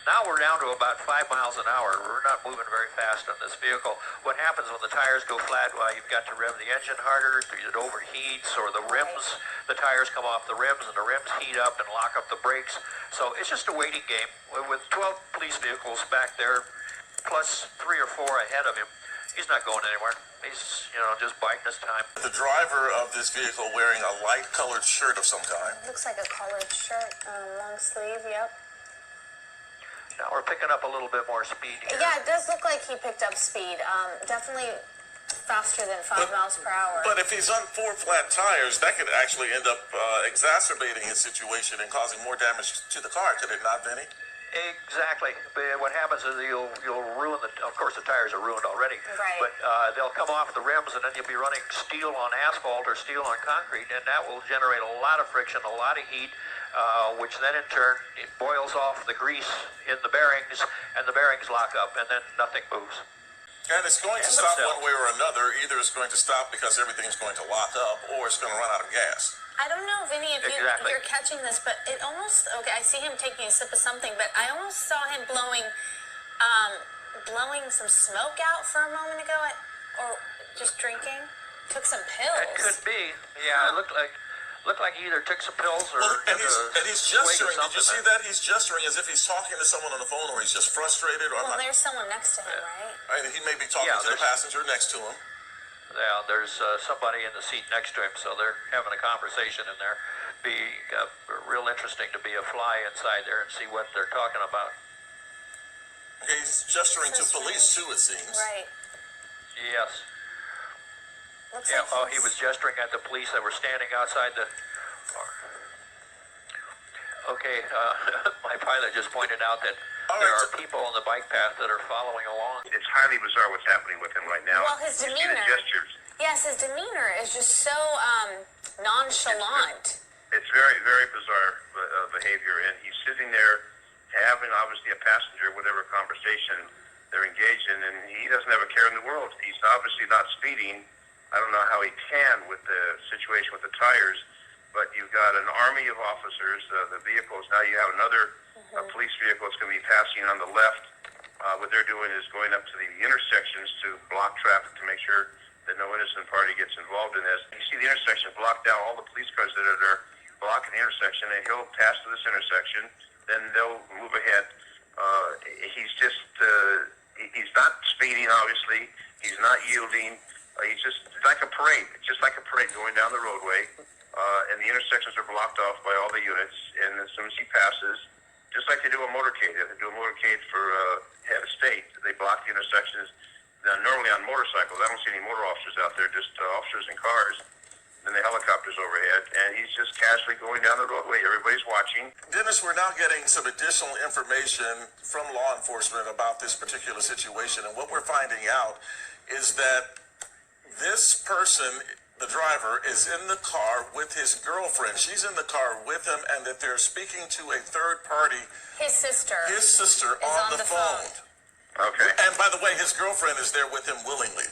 Now we're down to about 5 miles an hour. We're not moving very fast on this vehicle. What happens when the tires go flat? Well, you've got to rev the engine harder, it overheats, or the rims, the tires come off the rims, and the rims heat up and lock up the brakes. So it's just a waiting game. With 12 police vehicles back there, plus 3 or 4 ahead of him, he's not going anywhere. He's, just biding his time. The driver of this vehicle wearing a light-colored shirt of some kind. Looks like a collared shirt, long sleeve, yep. Now we're picking up a little bit more speed here. Yeah, it does look like he picked up speed. Definitely faster than 5 miles per hour. But if he's on 4 flat tires, that could actually end up exacerbating his situation and causing more damage to the car, could it not, Vinny? Exactly. But what happens is you'll ruin of course the tires are ruined already. Right. But they'll come off the rims, and then you'll be running steel on asphalt or steel on concrete, and that will generate a lot of friction, a lot of heat, which then in turn it boils off the grease in the bearings, and the bearings lock up, and then nothing moves. And it's going to stop one way or another. Either it's going to stop because everything's going to lock up, or it's going to run out of gas. I don't know, Vinny, if you're catching this, but it almost, I see him taking a sip of something, but I almost saw him blowing some smoke out for a moment ago, or just drinking. Took some pills. It could be. Yeah, it looked like he either took some pills or and he's gesturing. Did you see that? He's gesturing as if he's talking to someone on the phone, or he's just frustrated. Or well, there's someone next to him, right? He may be talking to the passenger next to him. Yeah, there's somebody in the seat next to him, so they're having a conversation in there. Be real interesting to be a fly inside there and see what they're talking about. Okay, he's gesturing to police too, it seems. Right. Yes. Looks Yeah, like he was gesturing at the police that were standing outside the car. Okay, my pilot just pointed out that there are people on the bike path that are following along. It's highly bizarre what's happening with him right now. Well, his demeanor. You see the gestures. Yes, his demeanor is just so nonchalant. It's very, very bizarre behavior, and he's sitting there having obviously a passenger, whatever conversation they're engaged in, and he doesn't have a care in the world. He's obviously not speeding. I don't know how he can with the situation with the tires, but you've got an army of officers, the vehicles. Now you have another police vehicle that's going to be passing on the left. What they're doing is going up to the intersections to block traffic to make sure that no innocent party gets involved in this. You see the intersection blocked down, all the police cars that are there blocking the intersection, and he'll pass to this intersection, then they'll move ahead. He's just, he's not speeding, obviously. He's not yielding. He's just like a parade. It's just like a parade going down the roadway, and the intersections are blocked off by all the units, and as soon as he passes, just like they do a motorcade. If they do a motorcade for head of state, they block the intersections. Then normally on motorcycles, I don't see any motor officers out there, just officers in cars. Then the helicopters overhead, and he's just casually going down the roadway. Everybody's watching. Dennis, we're now getting some additional information from law enforcement about this particular situation, and what we're finding out is that this person, the driver, is in the car with his girlfriend. She's in the car with him, and that they're speaking to a third party. His sister. His sister on the phone. Okay. And by the way, his girlfriend is there with him willingly.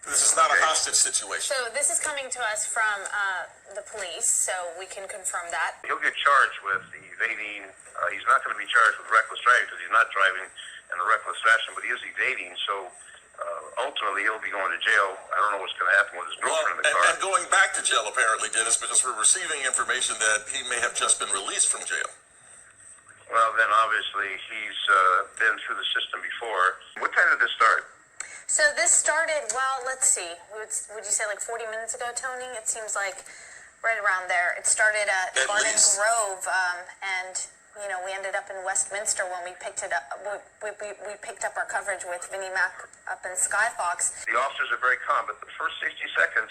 This is not a hostage situation. So this is coming to us from the police, so we can confirm that. He'll get charged with evading. He's not going to be charged with reckless driving because he's not driving in a reckless fashion, but he is evading. So ultimately, he'll be going to jail. I don't know what's going to happen with his girlfriend in the car. And going back to jail, apparently, Dennis, because we're receiving information that he may have just been released from jail. Well, then obviously he's been through the system before. What time did this start? So this started, well, let's see. Would you say like 40 minutes ago, Tony? It seems like right around there. It started at Garden Grove, and we ended up in Westminster when we picked it up. We picked up our coverage with Vinnie Mac up in Skyfox. The officers are very calm, but the first 60 seconds,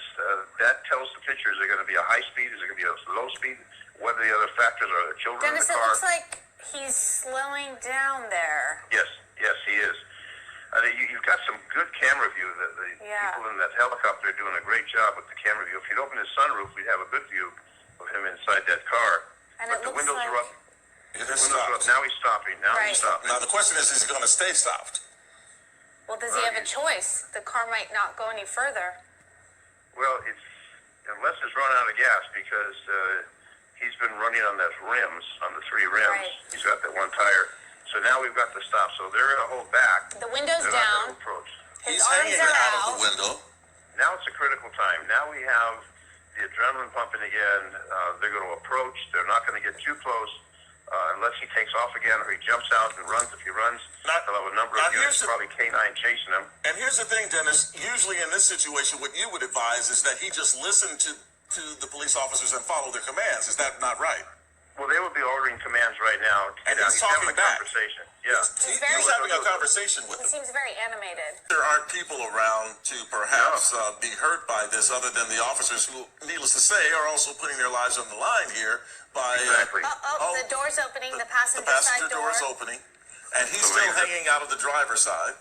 that tells the picture, is it going to be a high speed, is it going to be a low speed, what are the other factors, are there children Dennis, in the car? It looks like he's slowing down there. Yes, he is. You've got some good camera view. The people in that helicopter are doing a great job with the camera view. If you'd open his sunroof, we'd have a good view of him inside that car. And but it the looks windows like... are up. The windows are up. Now he's stopping. He's stopping. Now the question is he going to stay stopped? Well, does he have a choice? The car might not go any further. Well, unless it's run out of gas, because he's been running on those rims, on the 3 rims. Right. He's got that one tire. So now we've got to stop. So they're going to hold back. The window's They're not down. going to approach. His He's arms hanging are out of out. the window. Now it's a critical time. Now we have the adrenaline pumping again. They're going to approach. They're not going to get too close unless he takes off again or he jumps out and runs. If he runs, they'll have a number of units, probably K-9 chasing him. And here's the thing, Dennis. Usually in this situation, what you would advise is that he just listen to the police officers and follow their commands. Is that not right? Well, they would be ordering commands right now. And he's talking having a back. conversation. Yeah. He's He's having a conversation with He them. seems very animated. There aren't people around to perhaps be hurt by this other than the officers who, needless to say, are also putting their lives on the line here by... Exactly. The door's opening, the passenger passenger side door. door is opening, and he's still hanging out of the driver's side.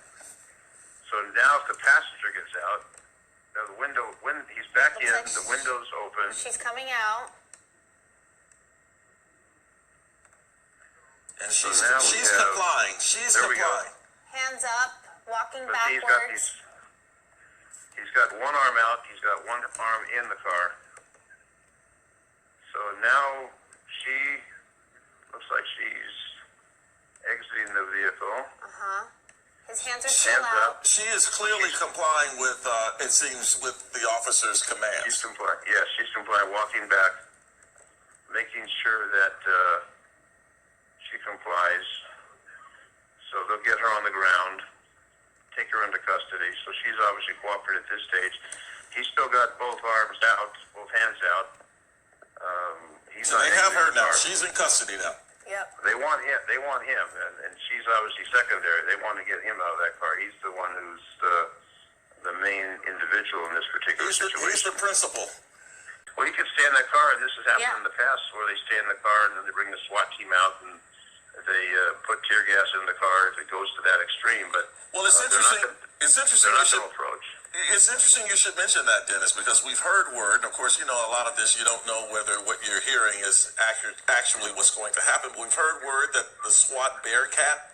So now if the passenger gets out, now the window, when he's back in, Looks like the window's open. She's coming out. And So she's now we have- complying. She's There we go. complying. Hands up, walking But backwards. he's got one arm out, he's got one arm in the car. So now she looks like she's exiting the vehicle. His hands are still Hands out. up. She is clearly complying with, it seems, with the officer's She's commands. complying. Yes, she's complying, walking back, making sure that she complies. So they'll get her on the ground, take her into custody. So she's obviously cooperating at this stage. He's still got both arms out, both hands out. He's So not they have her exiting the now. car. She's in custody now. Yep. They want him, and she's obviously secondary. They want to get him out of that car. He's the one who's the main individual in this particular He's situation. the principal. Well, he could stay in that car, and this has happened Yeah. in the past, where they stay in the car and then they bring the SWAT team out and they put tear gas in the car if it goes to that extreme. But Well, it's interesting. It's interesting. they're You not should, going to approach. it's interesting you should mention that, Dennis, because we've heard word. And of course, you know a lot of this. You don't know whether what you're hearing is actually what's going to happen. But we've heard word that the SWAT Bearcat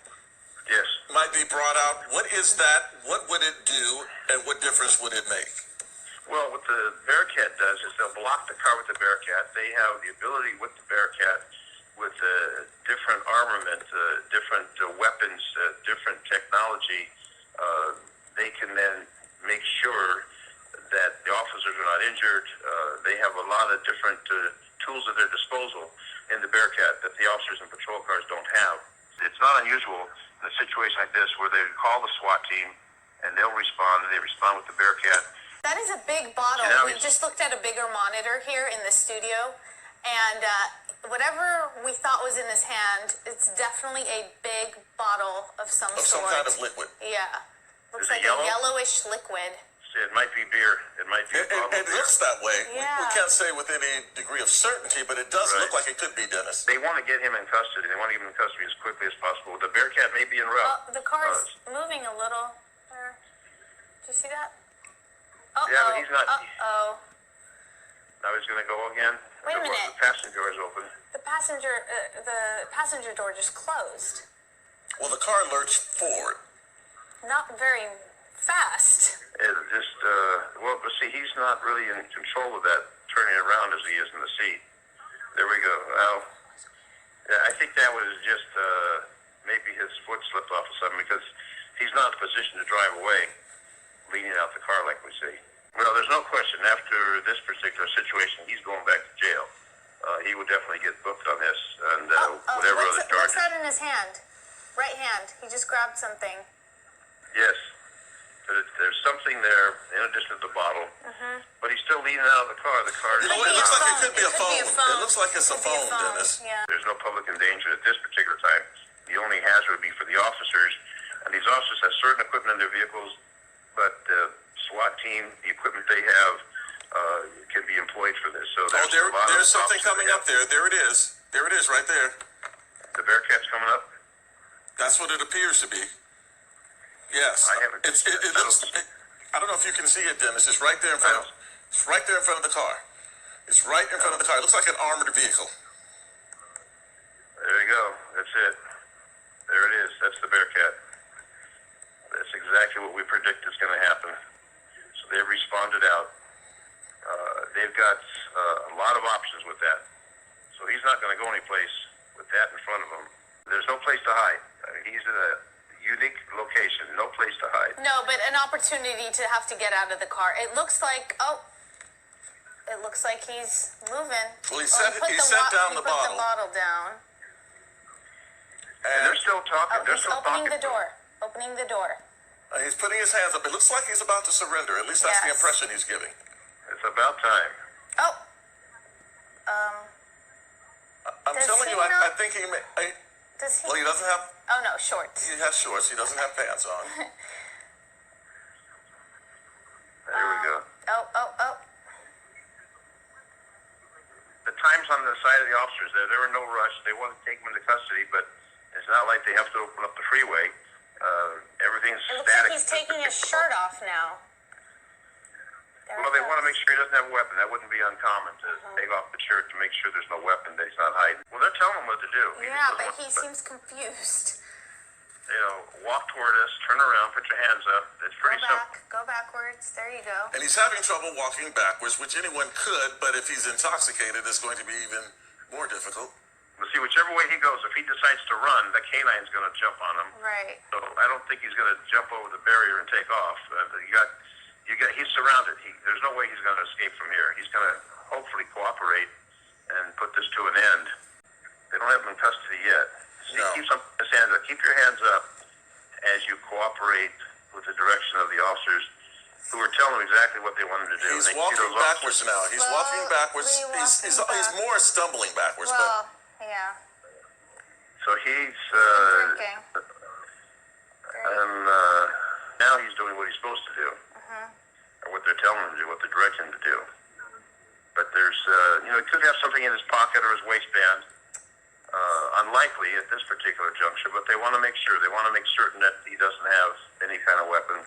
Yes. might be brought out. What is that? What would it do? And what difference would it make? Well, what the Bearcat does is they'll block the car with the Bearcat. They have the ability with the Bearcat, with different armament, different weapons, different technology. They can then make sure that the officers are not injured. They have a lot of different tools at their disposal in the Bearcat that the officers in patrol cars don't have. It's not unusual in a situation like this where they call the SWAT team and they'll respond, and they respond with the Bearcat. That is a big bottle. You know, We just looked at a bigger monitor here in the studio, and whatever we thought was in his hand, it's definitely a big bottle of some Of some sort. kind of liquid. Yeah. Looks Is it like yellow? a yellowish liquid. It might be beer. It might be a bottle of It beer. looks that way. Yeah. We can't say with any degree of certainty, but it does Right. look like it could be, Dennis. They want to get him in custody. They want to get him in custody as quickly as possible. The Bearcat may be en route. Oh, the car's moving a little. There. Do you see that? Uh-oh. Yeah, but he's not- Uh-oh. Now he's going to go again. Wait a The minute. passenger door is open. The passenger door just closed. Well, the car lurched forward. Not very fast. It just, well, but see, he's not really in control of that turning around as he is in the seat. There we go. Well, yeah, I think that was just maybe his foot slipped off of something because he's not in a position to drive away, leaning out the car like we see. Well, there's no question. After this particular situation, he's going back to jail. He would definitely get booked on this and whatever other What's charges. that in his hand? Right hand. He just grabbed something. Yes. There's something there in addition to the bottle, but he's still leaning out of the car. The car is You know, it looks like it could be a It could be a phone. phone. It looks like it's a Could be phone, Dennis. Yeah. There's no public endangerment at this particular time. The only hazard would be for the officers, and these officers have certain equipment in their vehicles, but the SWAT team, the equipment they have, can be employed for this. So there's a lot There's of something officers coming that up there. There it is. There it is, right there. The Bearcat's coming up. That's what it appears to be. Yes. I haven't- It looks. I don't know if you can see it, Dennis. It's right there in front of. It's right there in front of the car. It's right in front of the car. It looks like an armored vehicle. There you go. That's it. There it is. That's the Bearcat. That's exactly what we predict is going to happen. So they've responded out. They've got a lot of options with that. So he's not going to go anyplace with that in front of him. There's no place to hide. He's in a unique location, no place to hide. No, but an opportunity to have to get out of the car. It looks like he's moving. Well, he Oh, set down the put bottle. the bottle down. And they're still talking. Oh, They're he's still opening talking. the door. Opening the door. He's putting his hands up. It looks like he's about to surrender. At least that's the Yes. impression he's giving. It's about time. Oh. I'm Does telling he you, I not- think he may. Does he? Well, he doesn't have. Oh no, shorts. He has shorts. He doesn't have pants on. There we go. Oh. The time's on the side of the officers. There were no rush. They want to take him into custody, but it's not like they have to open up the freeway. Everything's It looks static. like he's taking his shirt off now. There Well, we they go. want to make sure he doesn't have a weapon. That wouldn't be uncommon to take off the shirt to make sure there's no weapon, that he's not hiding. Well, they're telling him what to do. He Yeah, just but doesn't he want- seems confused. walk toward us, turn around, put your hands up. It's Go pretty simple. back. Go backwards. There you go. And he's having trouble walking backwards, which anyone could, but if he's intoxicated, it's going to be even more difficult. But see, whichever way he goes, if he decides to run, the canine's going to jump on him. Right. So I don't think he's going to jump over the barrier and take off. He's surrounded. There's no way he's going to escape from here. He's going to hopefully cooperate and put this to an end. They don't have him in custody yet. See, No. keep his hands up. Keep your hands up as you cooperate with the direction of the officers who are telling him exactly what they want him to do. He's They can see walking those backwards officers. now. He's Well, walking backwards. he's He's walking more stumbling backwards, Well, yeah. So he's Drinking. and now he's doing what he's supposed to do, or what they're telling him to do, what they're directing him to do. But there's, he could have something in his pocket or his waistband. Unlikely at this particular juncture, but they want to make sure. They want to make certain that he doesn't have any kind of weapon.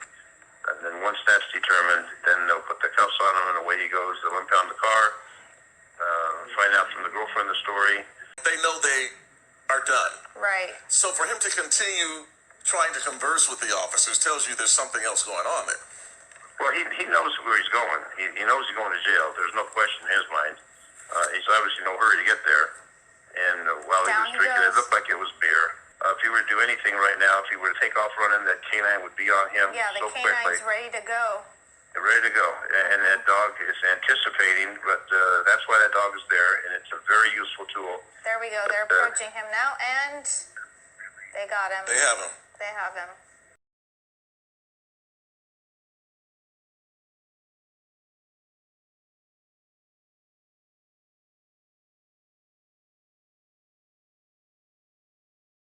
And then once that's determined, then they'll put the cuffs on him, and away he goes. They'll impound the car, find out from the girlfriend the story. they know they are done. Right. So for him to continue trying to converse with the officers tells you there's something else going on there. Well, he knows where he's going. He knows he's going to jail. There's no question in his mind. He's obviously in no hurry to get there. And while Down he was he drinking, it goes. looked like it was beer. If he were to do anything right now, if he were to take off running, that canine would be on him Yeah, the so quickly. canine's ready to go. Ready to go. And that dog is anticipating, but that's why that dog is there, and it's a very useful tool. There we go. They're approaching him now, and they got him. They have him. They have him.